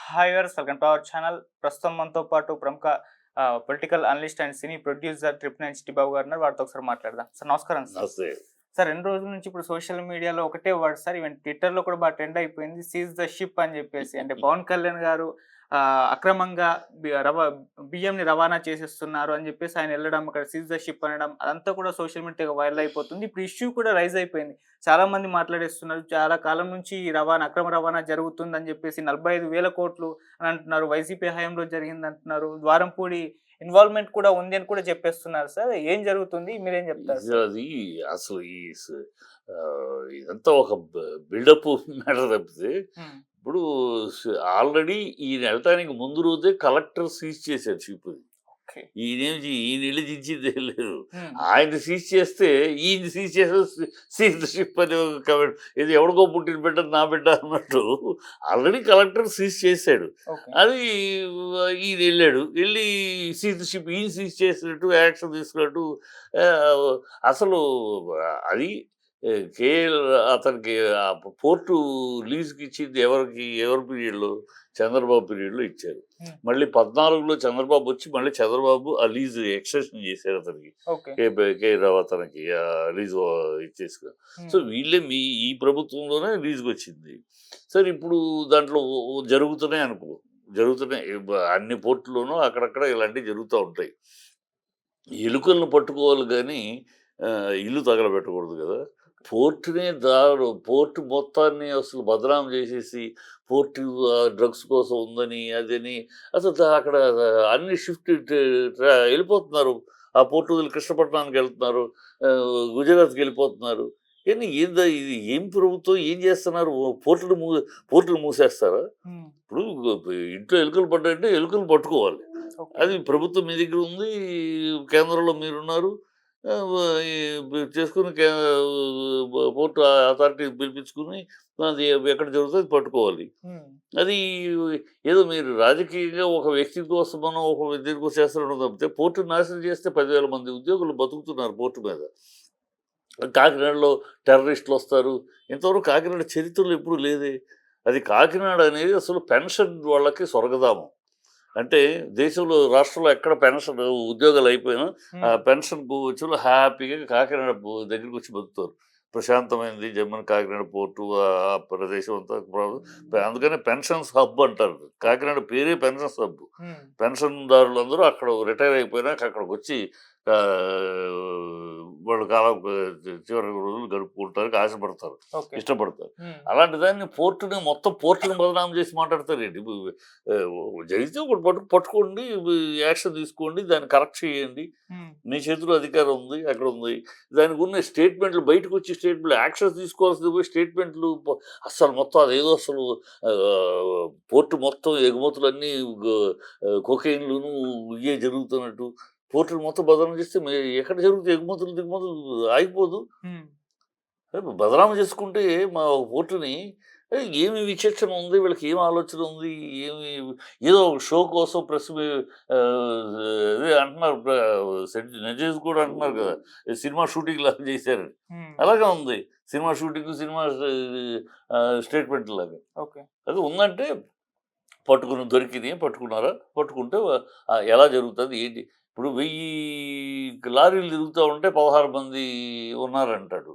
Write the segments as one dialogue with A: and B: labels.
A: Hi viewers, welcome to our channel. ప్రస్తుతం మనతో పాటు ప్రముఖ political analyst and cine producer trip nine Chittibabu గారు ఉన్నారు. వారితో ఒకసారి మాట్లాడదాం. సార్ నమస్కారం సార్.
B: నమస్తే.
A: సార్ 2 రోజుల నుంచి ఇప్పుడు సోషల్ మీడియాలో ఒకటే వర్డ్ సార్, ఈవెన్ ట్విట్టర్లో కూడా బాగా ట్రెండ్ అయిపోయింది, సీజ్ ద షిప్ అని చెప్పేసి. అంటే పవన్ కళ్యాణ్ గారు అక్రమంగా బియ్యంని రవాణా చేసేస్తున్నారు అని చెప్పేసి ఆయన వెళ్ళడం, అక్కడ సీజ్ ద షిప్ అనడం, అదంతా కూడా సోషల్ మీడియా వైరల్ అయిపోతుంది. ఇప్పుడు ఇష్యూ కూడా రైజ్ అయిపోయింది. చాలా మంది మాట్లాడేస్తున్నారు, చాలా కాలం నుంచి ఈ అక్రమ రవాణా జరుగుతుందని చెప్పేసి 45,000 కోట్లు అని అంటున్నారు, వైసీపీ హయాంలో జరిగింది అంటున్నారు, ద్వారంపూడి ఇన్వాల్వ్మెంట్ కూడా ఉంది అని కూడా చెప్పేస్తున్నారు. సార్ ఏం జరుగుతుంది, మీరేం చెప్తారు?
B: అది అసలు ఇదంతా ఒక బిల్డప్ మ్యాటర్ తప్పితే ఇప్పుడు ఆల్రెడీ ఈయన వెళ్ళటానికి ముందు రోజే కలెక్టర్ సీజ్ చేశారు షిప్. ఈయన ఇల్లు దించింది లేదు, ఆయన సీజ్ చేస్తే ఈయన సీజ్ చేసే సీజ్ షిప్ అని ఇది ఎవరికో పుట్టిన బిడ్డ నా బిడ్డ అన్నట్టు ఆల్రెడీ కలెక్టర్ సీజ్ చేశాడు. అది ఈయన వెళ్ళి సీజ్ షిప్ ఈయన సీజ్ చేసినట్టు యాక్షన్ తీసుకున్నట్టు. అసలు అది అతనికి పోర్టు లీజుకి ఇచ్చింది ఎవరి పీరియడ్లో? చంద్రబాబు పీరియడ్లో ఇచ్చారు. మళ్ళీ 14లో చంద్రబాబు వచ్చి మళ్ళీ చంద్రబాబు ఆ లీజు ఎక్స్టెన్షన్ చేశారు అతనికి, కే రావు అతనికి లీజు ఇచ్చేసుకుని. సో వీళ్ళే ఈ ప్రభుత్వంలోనే లీజుకి వచ్చింది. సరే ఇప్పుడు దాంట్లో జరుగుతున్నాయి అన్ని పోర్టుల్లోనూ అక్కడక్కడ ఇలాంటివి జరుగుతూ ఉంటాయి. ఎలుకలను పట్టుకోవాలి కానీ ఇల్లు తగలబెట్టకూడదు కదా. పోర్టు మొత్తాన్ని అసలు బదనాం చేసేసి పోర్టు డ్రగ్స్ కోసం ఉందని అదని అసలు అక్కడ అన్ని షిఫ్ట్ వెళ్ళిపోతున్నారు. ఆ పోర్టు వదిలి కృష్ణపట్నానికి వెళ్తున్నారు, గుజరాత్కి వెళ్ళిపోతున్నారు. కానీ ఇది ఏం ప్రభుత్వం ఏం చేస్తున్నారు? పోర్టులు మూసేస్తారా? ఇప్పుడు ఇంట్లో ఎలుకలు పడ్డాయంటే ఎలుకలు పట్టుకోవాలి. అది ప్రభుత్వం మీ దగ్గర ఉంది, కేంద్రంలో మీరున్నారు, చేసుకుని పోర్టు అథారిటీ పిలిపించుకుని అది ఎక్కడ జరుగుతుంది పట్టుకోవాలి. అది ఏదో మీరు రాజకీయంగా ఒక వ్యక్తి కోసమనో ఒక దీనికోసం చేస్తారో తప్పితే పోర్టు నాశనం చేస్తే 10,000 మంది ఉద్యోగులు బతుకుతున్నారు పోర్టు మీద. కాకినాడలో టెర్రరిస్టులు వస్తారు. ఇంతవరకు కాకినాడ చరిత్రలో ఎప్పుడు లేదే. అది కాకినాడ అనేది అసలు పెన్షన్ వాళ్ళకి స్వర్గధామం. అంటే దేశంలో రాష్ట్రంలో ఎక్కడ పెన్షన్ ఉద్యోగాలు అయిపోయినా ఆ పెన్షన్ వచ్చి హ్యాపీగా కాకినాడ దగ్గరికి వచ్చి బతుకుతారు. ప్రశాంతమైనది జమ్మన్ కాకినాడ పోర్టు ఆ ప్రదేశం అంతా. అందుకని పెన్షన్స్ హబ్ అంటారు. కాకినాడ పేరే పెన్షన్స్ హబ్. పెన్షన్దారులు అందరూ అక్కడ రిటైర్ అయిపోయినాక అక్కడికి వచ్చి వాళ్ళు కాలం చివరి రోజులు గడుపుకుంటానికి ఆశపడతారు, ఇష్టపడతారు. అలాంటి దాన్ని మొత్తం పోర్టుని బదనాం చేసి మాట్లాడతారండి. జరిగితే ఒకటి పట్టుకోండి, యాక్షన్ తీసుకోండి, దాన్ని కరెక్ట్ చేయండి, మీ చేతిలో అధికారం ఉంది, అక్కడ ఉంది. దానికి ఉన్న స్టేట్మెంట్లు బయటకు వచ్చి స్టేట్మెంట్లు యాక్షన్ తీసుకోవాల్సింది పోయి స్టేట్మెంట్లు అస్సలు మొత్తం అదేదో అసలు పోర్టు మొత్తం ఎగుమతులన్నీ కొకైన్లును ఇవే జరుగుతున్నట్టు పోర్టులు మొత్తం బదనాం చేస్తే ఎక్కడ జరుగుతుంది? దిగుమతులు ఆగిపోదు. బదనాం చేసుకుంటే మా పోర్టుని ఏమి విచక్షణ ఉంది, వీళ్ళకి ఏం ఆలోచన ఉంది, ఏదో షో కోసం ప్రెస్ అదే అంటున్నారు, నజేజ్ కూడా అంటున్నారు కదా సినిమా షూటింగ్ లాగా చేశారని. అలాగే ఉంది సినిమా షూటింగ్, సినిమా స్టేట్మెంట్ లాగా. అది ఉందంటే పట్టుకున్నారా, పట్టుకుంటే ఎలా జరుగుతుంది ఏంటి? ఇప్పుడు 1000 లారీలు తిరుగుతూ ఉంటే 16 మంది ఉన్నారంటాడు.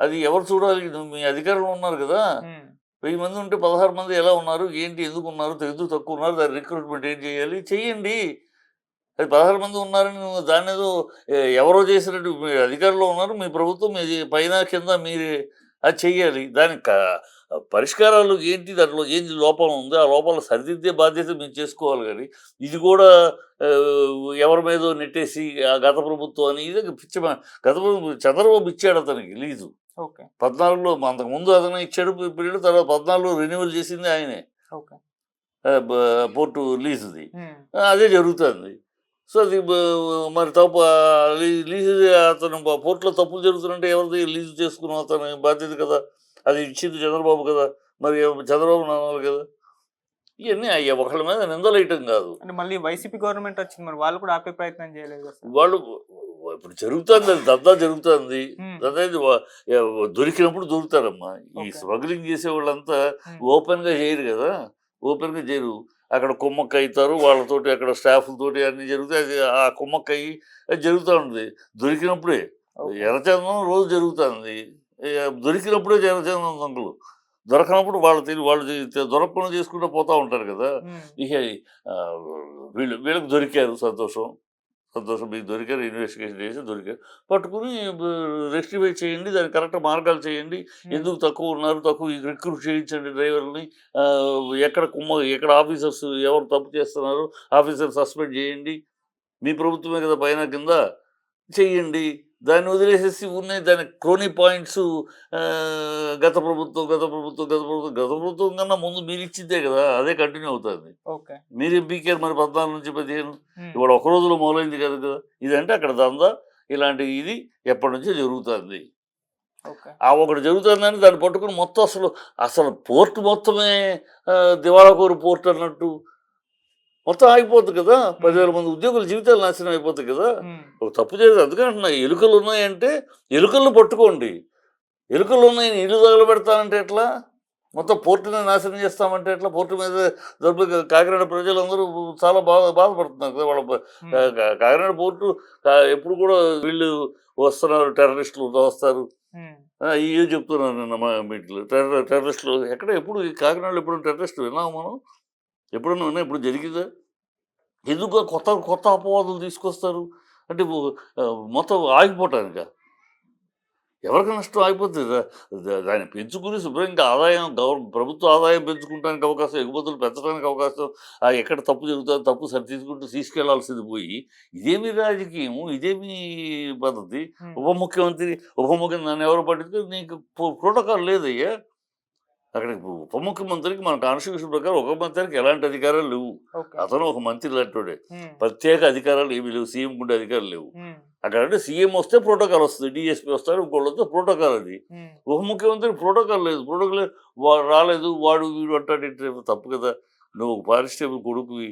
B: అది ఎవరు చూడాలి? మీ అధికారంలో ఉన్నారు కదా. 1000 మంది ఉంటే 16 మంది ఎలా ఉన్నారు, ఏంటి, ఎందుకు ఉన్నారు, ఎందుకు తక్కువ ఉన్నారు, దాని రిక్రూట్మెంట్ ఏం చేయాలి, చెయ్యండి. అది 16 మంది ఉన్నారని దాన్ని ఏదో ఎవరో చేసినట్టు మీ అధికారంలో ఉన్నారు, మీ ప్రభుత్వం మీ పైన కింద మీరే అది చెయ్యాలి. దానికి పరిష్కారాలు ఏంటి, దాంట్లో ఏంటి లోపం ఉంది, ఆ లోపాలు సరిదిద్దే బాధ్యత మేము చేసుకోవాలి. కానీ ఇది కూడా ఎవరి మీద నెట్టేసి ఆ గత ప్రభుత్వం అని ఇది గత ప్రభుత్వం చంద్రబాబు ఇచ్చాడు అతనికి లీజు. 14లో అంతకుముందు అతను ఇచ్చాడు పీరియడ్, తర్వాత 14లో రెన్యువల్ చేసింది ఆయనే పోర్టు లీజుది. అదే జరుగుతుంది. సో అది మరి లీజు అతను పోర్టులో తప్పులు జరుగుతుందంటే ఎవరిది లీజు చేసుకున్న అతని బాధ్యత కదా. అది ఇచ్చింది చంద్రబాబు కదా, మరి చంద్రబాబు నానాలి కదా. ఇవన్నీ ఒకళ్ళ మీద నిందలేయటం కాదు.
A: మళ్ళీ వైసీపీ గవర్నమెంట్ వచ్చింది, మరి వాళ్ళు కూడా ఆపే ప్రయత్నం చేయలేదు.
B: వాళ్ళు ఇప్పుడు జరుగుతుంది, అది దద్దా జరుగుతుంది. దొరికినప్పుడు దొరుకుతారమ్మా. ఈ స్మగ్లింగ్ చేసే వాళ్ళంతా ఓపెన్ గా చేయరు కదా. ఓపెన్గా చేయరు. అక్కడ కుమ్మక్క అవుతారు వాళ్ళతోటి, అక్కడ స్టాఫ్లతోటి అన్నీ జరుగుతాయి. అది ఆ కుమ్మక్క అయ్యి అది జరుగుతూ ఉంటుంది దొరికినప్పుడే.
A: ఓకే.
B: ఎర్రచందనం రోజు జరుగుతుంది. దొరికినప్పుడే ఎర్రచందనం దొంగలు. దొరకనప్పుడు వాళ్ళు దొరకకుండా చేసుకుంటూ పోతూ ఉంటారు కదా.
A: హ్మ్.
B: ఇక ఆ, వీళ్ళకి దొరికారు, సంతోషం. సంతోషం, మీకు దొరికారు, ఇన్వెస్టిగేషన్ చేసి దొరికారు. పట్టుకుని రెస్టిఫై చేయండి, దానికి కరెక్ట్ మార్గాలు చేయండి.
A: హ్మ్.
B: ఎందుకు తక్కువ ఉన్నారు, తక్కువ రిక్రూట్ చేయించండి డ్రైవర్‌ని. ఎక్కడ ఆఫీసర్స్ ఎవరు తప్పు చేస్తున్నారు, ఆఫీసర్ సస్పెండ్ చేయండి. మీ ప్రభుత్వమే కదా పైన కింద, చెయ్యండి. దాన్ని వదిలేసేసి ఉన్నాయి దాని క్రోనీ పాయింట్స్. గత ప్రభుత్వం, గత ప్రభుత్వం, గత ప్రభుత్వం, గత ప్రభుత్వం కన్నా ముందు మీరిచ్చిందే కదా, అదే కంటిన్యూ అవుతుంది.
A: ఓకే.
B: మీరేం పీకారు మరి 14-15?
A: హ్మ్.
B: ఇవాళ ఒక రోజులో మొదలైంది కాదు కదా. ఇదంటే అక్కడ దందా, ఇలాంటి ఇది ఎప్పటినుంచో జరుగుతుంది.
A: ఓకే.
B: ఆ ఒకటి జరుగుతుందని దాన్ని పట్టుకుని మొత్తం అసలు పోర్ట్ మొత్తమే దివాళాకోరు పోర్ట్ అన్నట్టు మొత్తం ఆగిపోద్ది కదా. 10,000 మంది ఉద్యోగుల జీవితాలు నాశనం అయిపోతాయి కదా.
A: హ్మ్.
B: ఒక తప్పు చేయదు. అందుకని అంటున్నా, ఎలుకలు ఉన్నాయంటే ఎలుకలను పట్టుకోండి. ఎలుకలు ఉన్నాయి ఇల్లు తగలబెడతానంటే ఎట్లా? మొత్తం పోర్టుని నాశనం చేస్తామంటే ఎట్లా? పోర్టు మీద కాకినాడ ప్రజలందరూ చాలా బాధపడుతున్నారు కదా. వాళ్ళ
A: హ్మ్.
B: కాకినాడ పోర్టు ఎప్పుడు కూడా వీళ్ళు వస్తున్నారు, టెర్రరిస్టులు వస్తారు.
A: హ్మ్.
B: ఇవే చెప్తున్నారు నిన్న మా మీటింగ్‌లో. టెర్రరిస్టులు ఎక్కడ, ఎప్పుడు ఈ కాకినాడలో ఎప్పుడు టెర్రరిస్టులు విన్నామా మనం? ఎప్పుడన్నా ఉన్నాయా? ఎప్పుడు జరిగిందా? ఎందుకు ఆ కొత్త కొత్త అపవాదులు తీసుకొస్తారు? అంటే మొత్తం ఆగిపోవటానికా? ఎవరికి నష్టం? ఆగిపోతుంది. దాన్ని పెంచుకుని శుభ్రంగా ఆదాయం, ప్రభుత్వ ఆదాయం పెంచుకుంటానికి అవకాశం, ఎగుమతులు పెంచడానికి అవకాశం, ఎక్కడ తప్పు జరుగుతుందో తప్పు తీసుకెళ్లాల్సింది పోయి, ఇదేమి రాజకీయము, ఇదేమి పద్ధతి?
A: హ్మ్.
B: ఉప ముఖ్యమంత్రి నన్ను ఎవరు పట్టించుకోరు, నీకు ప్రోటోకాల్ లేదయ్యా. అక్కడ ఉప ముఖ్యమంత్రికి మన కాన్స్టిట్యూషన్ ప్రకారం ఉప ముఖ్యమంత్రికి ఎలాంటి అధికారాలు లేవు.
A: ఓకే.
B: అతను ఒక మంత్రి లాంటోడే.
A: హ్మ్.
B: ప్రత్యేక అధికారాలు ఏమీ లేవు. సీఎం ఉండే అధికారాలు లేవు.
A: హ్మ్.
B: అక్కడ అంటే సీఎం వస్తే ప్రోటోకాల్ వస్తుంది, డిఎస్పీ వస్తారు, ఇంకోళ్ళు వస్తే ప్రోటోకాల్ అది.
A: హ్మ్.
B: ఉప ముఖ్యమంత్రికి ప్రోటోకాల్ లేదు. ప్రోటోకాల్ వాడు రాలేదు, వాడు వీడు అంటాడంటే తప్పు కదా. నువ్వు ఒక కానిస్టేబుల్ కొడుకువి,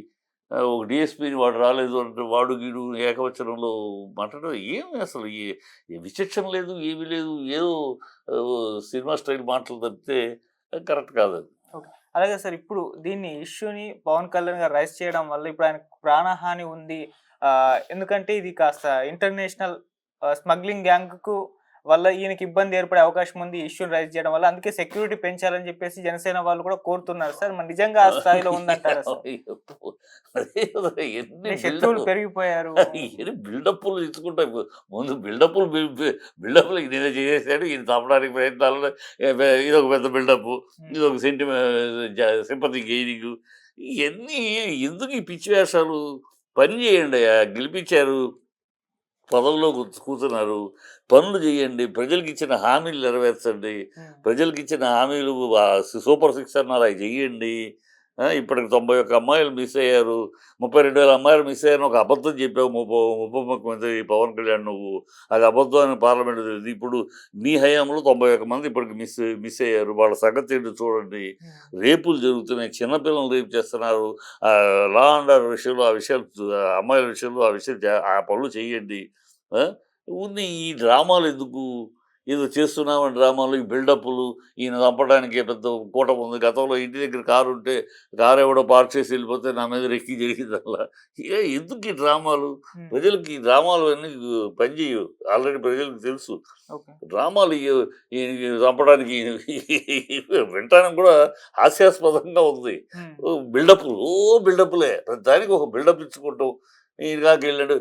B: ఒక డిఎస్పీని వాడు రాలేదు అంటే వాడు వీడు ఏకవచనంలో మాట్లాడడం ఏమి అసలు ఏ విచక్షణ లేదు, ఏమీ లేదు. ఏదో సినిమా స్టైల్ మాటలు తప్పితే కరెక్ట్ కాదది.
A: ఓకే. అలాగే సార్, ఇప్పుడు దీన్ని ఇష్యూని పవన్ కళ్యాణ్ గారు రైజ్ చేయడం వల్ల ఇప్పుడు ఆయనకు ప్రాణహాని ఉంది. ఎందుకంటే ఇది కాస్త ఇంటర్నేషనల్ స్మగ్లింగ్ గ్యాంగ్‌కు వల్ల ఈయనకి ఇబ్బంది ఏర్పడే అవకాశం ఉంది. ఈ ఇష్యూని రైజ్ చేయడం వల్ల. అందుకే సెక్యూరిటీ పెంచాలని చెప్పేసి జనసేన వాళ్ళు కూడా కోరుతున్నారు సార్. మరి నిజంగా ఆ స్థాయిలో ఉందంటారా సార్?
B: అదే కదా, ఎన్ని
A: అంటే శత్రువులు పెరిగిపోయారు.
B: ఎన్ని బిల్డప్లు ఇచ్చుకుంటాయి. ముందు బిల్డప్లు ఈయన చేసేసాడు, ఈయన చంపడానికి ప్రయత్నాలు, ఇదొక పెద్ద బిల్డప్,
A: హ్మ్.
B: ఇదొక సింపతి గెయినింగ్. ఇవన్నీ ఎందుకు ఈ పిచ్చి వేషాలు? పని చేయండి, గెలిపించారు, పదవిలో కూర్చున్నారు, పనులు చేయండి, ప్రజలకు ఇచ్చిన హామీలు నెరవేర్చండి.
A: హ్మ్.
B: ప్రజలకు ఇచ్చిన హామీలు సూపర్ సిక్స్ అన్నారు, అవి చెయ్యండి. ఇప్పటికి 91 అమ్మాయిలు మిస్ అయ్యారు, 32,000 అమ్మాయిలు మిస్ అయ్యారని ఒక అబద్ధం చెప్పావు ఉప ముఖ్యమంత్రి పవన్ కళ్యాణ్ నువ్వు. అది అబద్ధం అని పార్లమెంట్ తెలియదు. ఇప్పుడు మీ హయాంలో 91 మంది ఇప్పటికి మిస్ అయ్యారు. వాళ్ళ సంగతి ఏంటో చూడండి.
A: హ్మ్.
B: రేపులు జరుగుతున్నాయి, చిన్నపిల్లలు రేపు చేస్తున్నారు. లా అండ్ ఆర్డర్ విషయంలో ఆ విషయాలు, అమ్మాయిల విషయంలో ఆ పనులు చేయండి. ఆ! ఊరినే ఈ డ్రామాలు ఎందుకు? ఏదో చేస్తున్నామని డ్రామాలు, ఈ బిల్డప్పులు, ఈయన చంపడానికి పెద్ద కూటమి ఉంది. గతంలో ఇంటి దగ్గర కారుంటే కారు ఎవడో పార్క్ చేసి వెళ్ళిపోతే నా మీద రెక్కి జరిగిందల్లా. ఎందుకు ఈ డ్రామాలు?
A: హ్మ్.
B: ప్రజలకి ఈ డ్రామాలు అన్నీ పనిచేయవు. ఆల్రెడీ ప్రజలకు తెలుసు.
A: ఓకే.
B: డ్రామాలు ఈయనకి చంపడానికి వినటానికి కూడా హాస్యాస్పదంగా ఉంది.
A: హ్మ్.
B: బిల్డప్పులే. ప్రతిదానికి ఒక బిల్డప్ ఇచ్చుకుంటాం. ఈయనకెళ్ళాడు.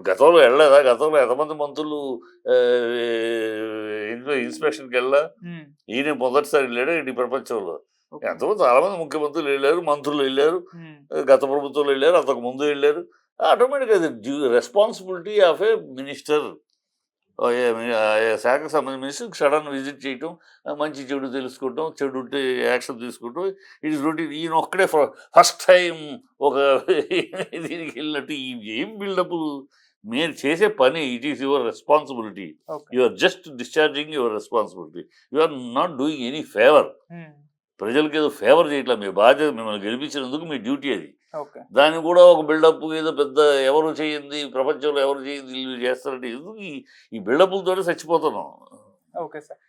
B: గతంలో వెళ్ళలేదా? గతంలో ఎంతమంది మంత్రులు ఇన్స్‌పెక్షన్‌కెళ్ళా?
A: హ్మ్.
B: ఈయనే మొదటిసారి వెళ్ళాడా ఏంటి ప్రపంచంలో?
A: ఓకే.
B: చాలామంది ముఖ్యమంత్రులు వెళ్ళారు, మంత్రులు వెళ్ళారు,
A: హ్మ్.
B: గత ప్రభుత్వంలో వెళ్ళారు, అంతకు ముందు వెళ్ళారు. ఆటోమేటిక్‌గా అది రెస్పాన్సిబిలిటీ ఆఫ్ ఏ మినిస్టర్. శాఖకు సంబంధించిన మినిస్టర్ సడన్ విజిట్ చేయటం, మంచి చెడు తెలుసుకోవటం, చెడు ఉంటే యాక్షన్ తీసుకోవటం. It is routine. ఈయన ఒక్కడే ఫస్ట్ టైం ఒక దీనికి వెళ్ళినట్టు ఏం బిల్డప్‌లు? మీరు చేసే పని, it is your responsibility.
A: Okay.
B: You are just discharging your responsibility. You are not doing any favour.
A: Hmm.
B: ప్రజలకేదో ఫేవర్ చేయట్లా. మీ బాధ్యత, మిమ్మల్ని గెలిపించినందుకు మీ డ్యూటీ అది.
A: ఓకే.
B: దాన్ని కూడా ఒక బిల్డప్, ఏదో పెద్ద ఎవరు చేయంది, ప్రపంచంలో ఎవరు చేయంది వీళ్ళు చేస్తారంటే ఎందుకు ఈ బిల్డప్‌లతోనే చచ్చిపోతున్నాం.
A: Okay sir.